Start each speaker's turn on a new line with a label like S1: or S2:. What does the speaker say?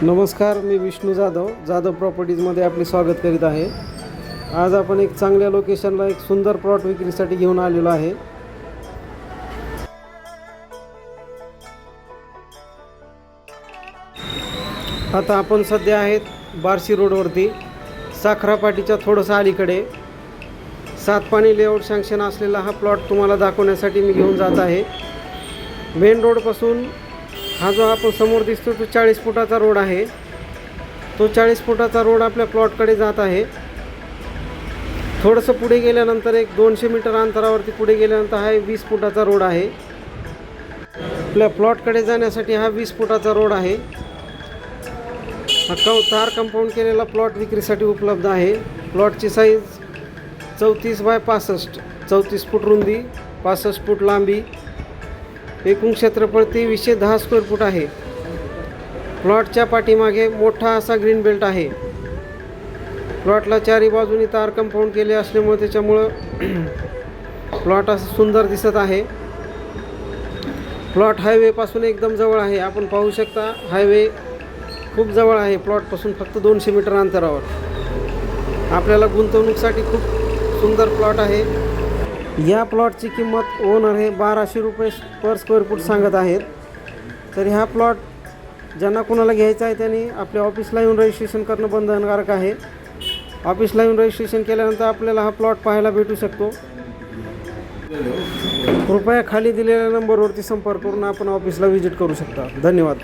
S1: नमस्कार, मी विष्णू जाधव प्रॉपर्टीजमध्ये आपले स्वागत करीत आहे। आज आपण एक चांगल्या लोकेशनला एक सुंदर प्लॉट विक्रीसाठी घेऊन आलेलो आहे। आता आपण सध्या आहेत बार्शी रोडवरती, साखरापाटीच्या थोडंसं अलीकडे सातपाणी लेआउट सँक्शन असलेला हा प्लॉट तुम्हाला दाखवण्यासाठी मी घेऊन जात आहे। मेन रोडपासून हा जो आपण समोर दिसतो तो 40 फुटाचा रोड आहे। तो 40 फुटाचा रोड आपल्या प्लॉटकडे जात आहे। थोडंसं पुढे गेल्यानंतर एक 200 मीटर अंतरावरती पुढे गेल्यानंतर हा 20 फुटाचा रोड आहे। आपल्या प्लॉटकडे जाण्यासाठी हा 20 फुटाचा रोड आहे। हा तार कंपाऊंड केलेला प्लॉट विक्रीसाठी उपलब्ध आहे। प्लॉटची साईज 34 बाय 65, 34 फूट रुंदी, 65 फूट लांबी, एकूण क्षेत्रफळ 2310 स्क्वेअर फूट आहे। प्लॉटच्या पाठीमागे मोठा असा ग्रीन बेल्ट आहे। प्लॉटला चारी बाजूनी तार कंपाऊंड केले असल्यामुळे त्याच्यामुळं प्लॉट असं सुंदर दिसत आहे। प्लॉट हायवेपासून एकदम जवळ आहे। आपण पाहू शकता, हायवे खूप जवळ आहे। प्लॉटपासून फक्त 200 मीटर अंतरावर आपल्याला गुंतवणूकीसाठी खूप सुंदर प्लॉट आहे। या प्लॉटची किंमत ओनर हे 1200 रुपये पर स्क्वेअर फूट सांगत आहेत। तर हा प्लॉट ज्यांना कोणाला घ्यायचा आहे त्यांनी आपल्या ऑफिसला येऊन रजिस्ट्रेशन करणं बंधनकारक आहे। ऑफिसला येऊन रजिस्ट्रेशन केल्यानंतर आपल्याला हा प्लॉट पाहायला भेटू शकतो। कृपया खाली दिलेल्या नंबरवरती संपर्क करून आपण ऑफिसला व्हिजिट करू शकता। धन्यवाद।